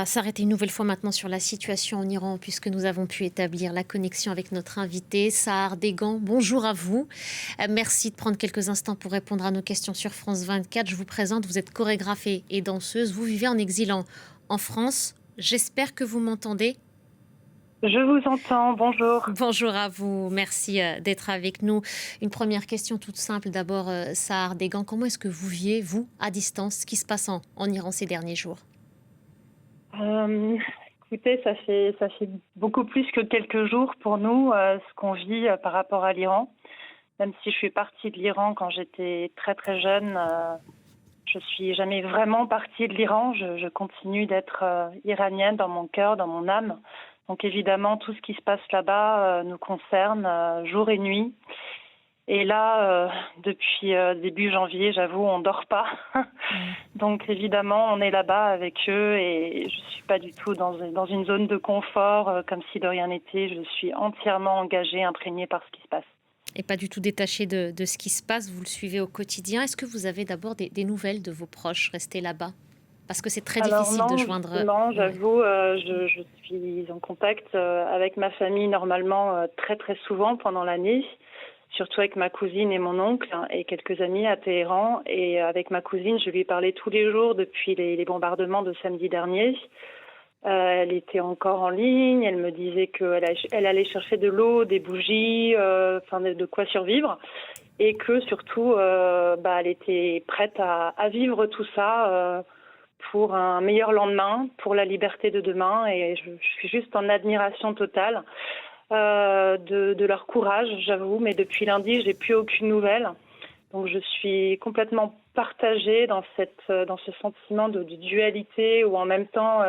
va s'arrêter une nouvelle fois maintenant sur la situation en Iran, puisque nous avons pu établir la connexion avec notre invité, Sahar Degan. Bonjour à vous. Merci de prendre quelques instants pour répondre à nos questions sur France 24. Je vous présente, vous êtes chorégraphe et danseuse. Vous vivez en exil en France. J'espère que vous m'entendez. Je vous entends, bonjour. Bonjour à vous, merci d'être avec nous. Une première question toute simple d'abord, Sahar Degan. Comment est-ce que vous vivez, vous, à distance, ce qui se passe en Iran ces derniers jours? Euh, Écoutez, ça fait beaucoup plus que quelques jours pour nous, ce qu'on vit par rapport à l'Iran. Même si je suis partie de l'Iran quand j'étais très très jeune, je suis jamais vraiment partie de l'Iran. Je continue d'être iranienne dans mon cœur, dans mon âme. Donc évidemment, tout ce qui se passe là-bas nous concerne jour et nuit. Et là, depuis début janvier, j'avoue, on dort pas. Donc évidemment, on est là-bas avec eux et je suis pas du tout dans une zone de confort, comme si de rien n'était. Je suis entièrement engagée, imprégnée par ce qui se passe. Et pas du tout détaché de ce qui se passe, vous le suivez au quotidien. Est-ce que vous avez d'abord des nouvelles de vos proches restés là-bas? Parce que c'est très Alors difficile de non, joindre... non, Ouais. j'avoue, je suis en contact avec ma famille normalement très très souvent pendant l'année, surtout avec ma cousine et mon oncle et quelques amis à Téhéran. Et avec ma cousine, je lui ai parlé tous les jours depuis les bombardements de samedi dernier. Elle était encore en ligne, elle me disait elle allait chercher de l'eau, des bougies, enfin de quoi survivre. Et que surtout, elle était prête à vivre tout ça pour un meilleur lendemain, pour la liberté de demain. Et je suis juste en admiration totale de leur courage, j'avoue. Mais depuis lundi, j'ai plus aucune nouvelle. Donc je suis complètement partagée dans ce sentiment de dualité où en même temps,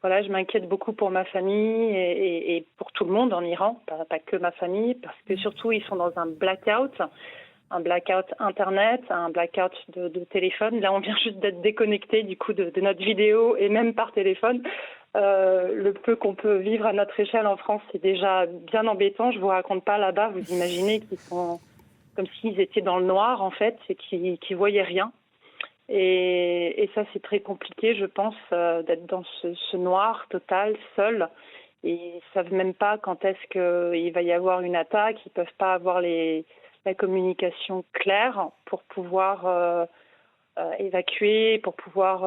voilà, je m'inquiète beaucoup pour ma famille et pour tout le monde en Iran, pas que ma famille, parce que surtout ils sont dans un blackout internet, un blackout de téléphone. Là, on vient juste d'être déconnecté du coup de notre vidéo et même par téléphone. Le peu qu'on peut vivre à notre échelle en France, c'est déjà bien embêtant. Je vous raconte pas là-bas, vous imaginez qu'ils sont comme s'ils étaient dans le noir en fait et qu'ils voyaient rien. Et ça, c'est très compliqué, je pense, d'être dans ce noir total, seul. Et ils savent même pas quand est-ce qu'il va y avoir une attaque. Ils peuvent pas avoir la communication claire pour pouvoir évacuer, pour pouvoir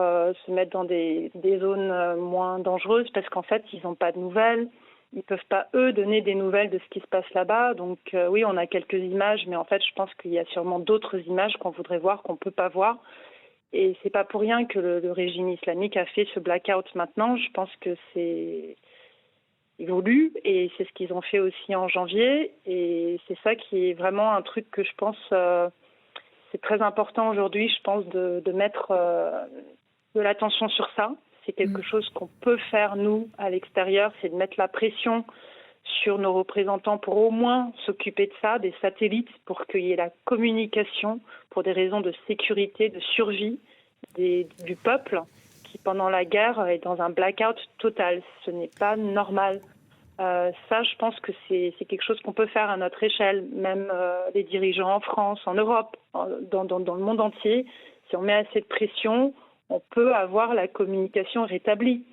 se mettre dans des zones moins dangereuses, parce qu'en fait, ils n'ont pas de nouvelles. Ils peuvent pas, eux, donner des nouvelles de ce qui se passe là-bas. Donc oui, on a quelques images, mais en fait, je pense qu'il y a sûrement d'autres images qu'on voudrait voir, qu'on peut pas voir. Et c'est pas pour rien que le régime islamique a fait ce blackout maintenant. Je pense que c'est voulu et c'est ce qu'ils ont fait aussi en janvier. Et c'est ça qui est vraiment un truc que je pense c'est très important aujourd'hui. Je pense de mettre de l'attention sur ça. C'est quelque chose qu'on peut faire nous à l'extérieur, c'est de mettre la pression sur nos représentants pour au moins s'occuper de ça, des satellites, pour qu'il y ait la communication pour des raisons de sécurité, de survie du peuple qui, pendant la guerre, est dans un blackout total. Ce n'est pas normal. Ça, je pense que c'est quelque chose qu'on peut faire à notre échelle, même les dirigeants en France, en Europe, dans le monde entier. Si on met assez de pression, on peut avoir la communication rétablie.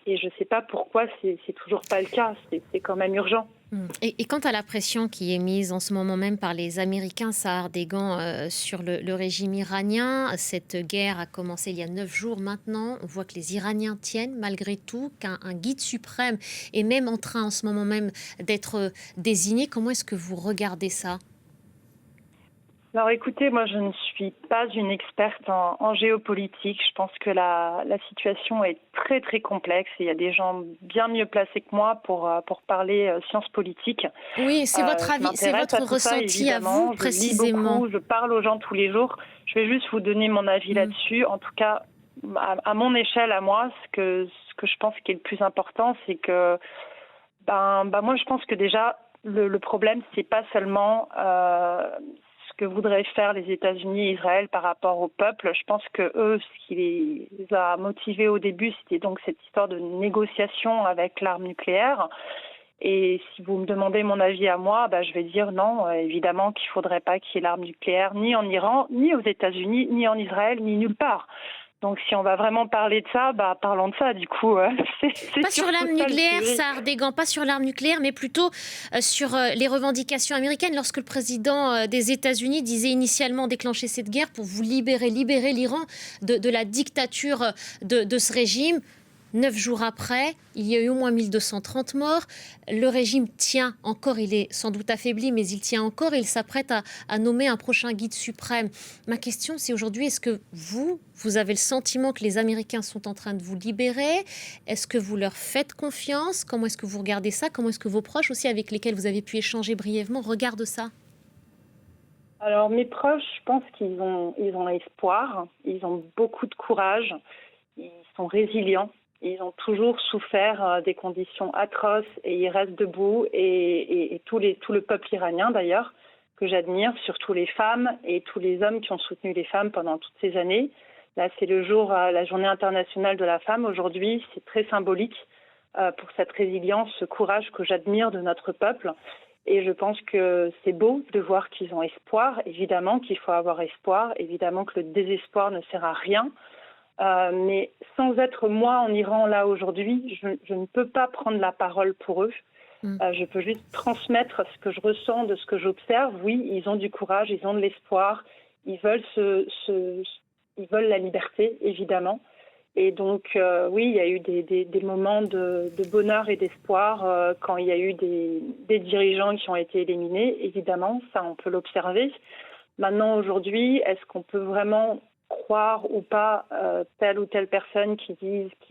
Et je ne sais pas pourquoi c'est toujours pas le cas. C'est quand même urgent. Et quant à la pression qui est mise en ce moment même par les Américains, Sahar Degan, sur le régime iranien, cette guerre a commencé il y a 9 jours maintenant. On voit que les Iraniens tiennent malgré tout, qu'un guide suprême est même en train en ce moment même d'être désigné. Comment est-ce que vous regardez ça? Alors écoutez, moi je ne suis pas une experte en géopolitique. Je pense que la situation est très très complexe et il y a des gens bien mieux placés que moi pour parler sciences politiques. Oui, c'est votre Je avis, c'est m'intéresse votre à tout ça ressenti à vous évidemment, je lis précisément. beaucoup, je parle aux gens tous les jours. Je vais juste vous donner mon avis là-dessus. En tout cas, à mon échelle, à moi, ce que je pense qui est le plus important, c'est que moi je pense que déjà le problème c'est pas seulement ce que voudraient faire les États-Unis et Israël par rapport au peuple. Je pense que eux, ce qui les a motivés au début, c'était donc cette histoire de négociation avec l'arme nucléaire. Et si vous me demandez mon avis à moi, je vais dire non, évidemment qu'il ne faudrait pas qu'il y ait l'arme nucléaire ni en Iran, ni aux États-Unis, ni en Israël, ni nulle part. Donc si on va vraiment parler de ça, parlons de ça du coup. C'est Pas sur l'arme surtout ça le nucléaire, sujet. Sahar Degan, pas sur l'arme nucléaire, mais plutôt sur les revendications américaines. Lorsque le président des États-Unis disait initialement déclencher cette guerre pour vous libérer l'Iran de la dictature de ce régime. 9 jours après, il y a eu au moins 1230 morts. Le régime tient encore, il est sans doute affaibli, mais il tient encore et il s'apprête à nommer un prochain guide suprême. Ma question, c'est aujourd'hui, est-ce que vous avez le sentiment que les Américains sont en train de vous libérer? Est-ce que vous leur faites confiance? Comment est-ce que vous regardez ça? Comment est-ce que vos proches aussi, avec lesquels vous avez pu échanger brièvement, regardent ça? Alors mes proches, je pense qu'ils ont espoir, ils ont beaucoup de courage, ils sont résilients. Ils ont toujours souffert des conditions atroces et ils restent debout et tout le peuple iranien d'ailleurs, que j'admire, surtout les femmes et tous les hommes qui ont soutenu les femmes pendant toutes ces années. Là, c'est la journée internationale de la femme. Aujourd'hui, c'est très symbolique pour cette résilience, ce courage que j'admire de notre peuple. Et je pense que c'est beau de voir qu'ils ont espoir. Évidemment qu'il faut avoir espoir. Évidemment que le désespoir ne sert à rien. Mais sans être moi en Iran là aujourd'hui, je ne peux pas prendre la parole pour eux. Je peux juste transmettre ce que je ressens, de ce que j'observe. Oui, ils ont du courage, ils ont de l'espoir, ils veulent ils veulent la liberté, évidemment. Et donc, oui, il y a eu des moments de bonheur et d'espoir quand il y a eu des dirigeants qui ont été éliminés. Évidemment, ça, on peut l'observer. Maintenant, aujourd'hui, est-ce qu'on peut vraiment croire ou pas telle ou telle personne qui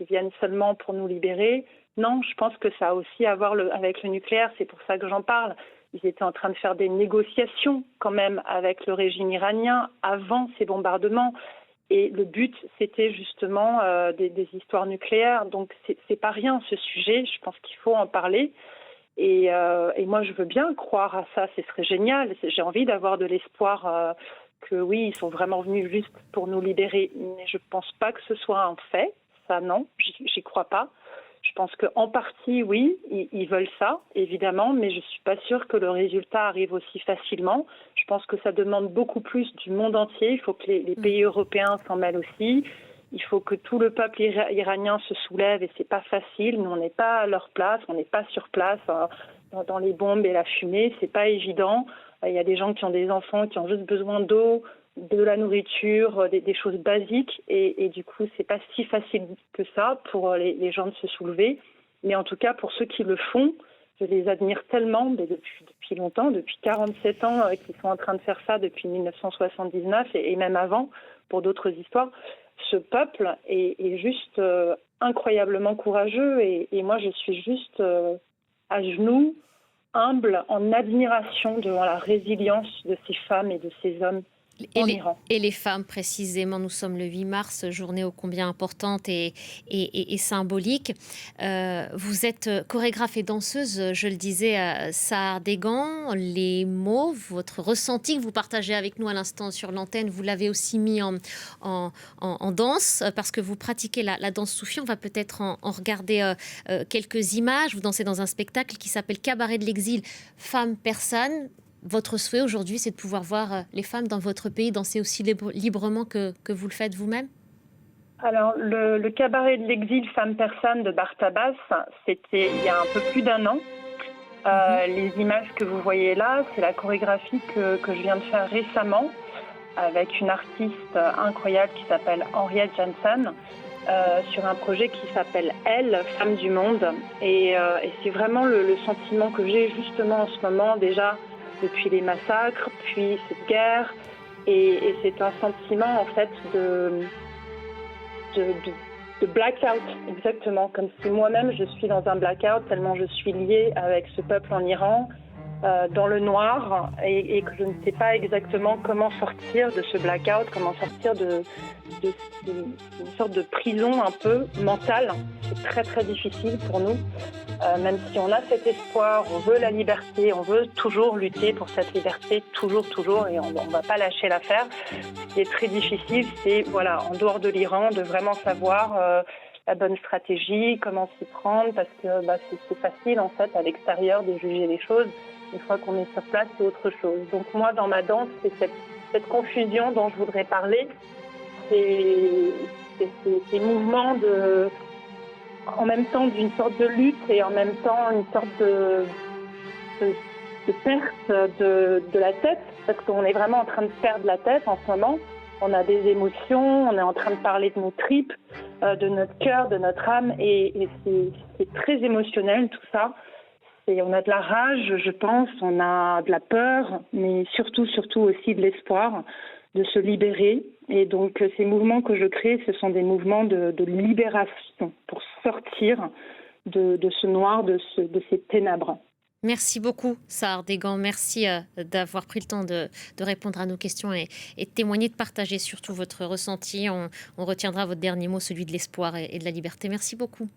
viennent seulement pour nous libérer? Non, je pense que ça a aussi à voir avec le nucléaire, c'est pour ça que j'en parle. Ils étaient en train de faire des négociations quand même avec le régime iranien avant ces bombardements. Et le but, c'était justement des histoires nucléaires. Donc, c'est pas rien ce sujet, je pense qu'il faut en parler. Et moi, je veux bien croire à ça, ce serait génial. J'ai envie d'avoir de l'espoir que oui, ils sont vraiment venus juste pour nous libérer. Mais je ne pense pas que ce soit un fait. Ça, non, j'y crois pas. Je pense qu'en partie, oui, ils veulent ça, évidemment, mais je ne suis pas sûre que le résultat arrive aussi facilement. Je pense que ça demande beaucoup plus du monde entier. Il faut que les pays européens s'en mêlent aussi. Il faut que tout le peuple iranien se soulève et c'est pas facile. Nous, on n'est pas à leur place, on n'est pas sur place dans les bombes et la fumée. C'est pas évident. Il y a des gens qui ont des enfants qui ont juste besoin d'eau, de la nourriture, des choses basiques. Et du coup, c'est pas si facile que ça pour les gens de se soulever. Mais en tout cas, pour ceux qui le font, je les admire tellement, mais depuis longtemps, depuis 47 ans qu'ils sont en train de faire ça depuis 1979 et même avant, pour d'autres histoires. Ce peuple est juste incroyablement courageux et moi, je suis juste à genoux, humble, en admiration devant la résilience de ces femmes et de ces hommes en Iran. Et les femmes, précisément, nous sommes le 8 mars, journée ô combien importante et symbolique. Vous êtes chorégraphe et danseuse, je le disais, Sahar Degan. Les mots, votre ressenti que vous partagez avec nous à l'instant sur l'antenne, vous l'avez aussi mis en danse, parce que vous pratiquez la danse soufie. On va peut-être en regarder quelques images. Vous dansez dans un spectacle qui s'appelle Cabaret de l'exil, Femmes, Personnes. Votre souhait aujourd'hui, c'est de pouvoir voir les femmes dans votre pays danser aussi librement que vous le faites vous-même? Alors, le cabaret de l'exil Femme Persane de Bartabas, c'était il y a un peu plus d'un an. Les images que vous voyez là, c'est la chorégraphie que je viens de faire récemment avec une artiste incroyable qui s'appelle Henriette Janssen sur un projet qui s'appelle Elle, Femme du Monde. Et c'est vraiment le sentiment que j'ai justement en ce moment déjà depuis les massacres, puis cette guerre. Et c'est un sentiment en fait de blackout, exactement, comme si moi-même je suis dans un blackout tellement je suis liée avec ce peuple en Iran, dans le noir, et que je ne sais pas exactement comment sortir de ce blackout, comment sortir d'une sorte de prison un peu mentale. C'est très très difficile pour nous, même si on a cet espoir, on veut la liberté, on veut toujours lutter pour cette liberté, toujours, et on ne va pas lâcher l'affaire. Ce qui est très difficile, c'est, voilà, en dehors de l'Iran, de vraiment savoir la bonne stratégie, comment s'y prendre, parce que c'est facile en fait à l'extérieur de juger les choses. Une fois qu'on est sur place, c'est autre chose. Donc moi, dans ma danse, c'est cette confusion dont je voudrais parler. C'est ces mouvements en même temps d'une sorte de lutte et en même temps une sorte de, de perte de la tête, parce qu'on est vraiment en train de perdre la tête en ce moment. On a des émotions, on est en train de parler de nos tripes, de notre cœur, de notre âme, et c'est très émotionnel tout ça. Et on a de la rage, je pense, on a de la peur, mais surtout aussi de l'espoir de se libérer. Et donc ces mouvements que je crée, ce sont des mouvements de libération pour sortir de ce noir, de ces ténèbres. Merci beaucoup, Sahar Degan. Merci d'avoir pris le temps de répondre à nos questions et de témoigner, de partager surtout votre ressenti. On retiendra votre dernier mot, celui de l'espoir et de la liberté. Merci beaucoup.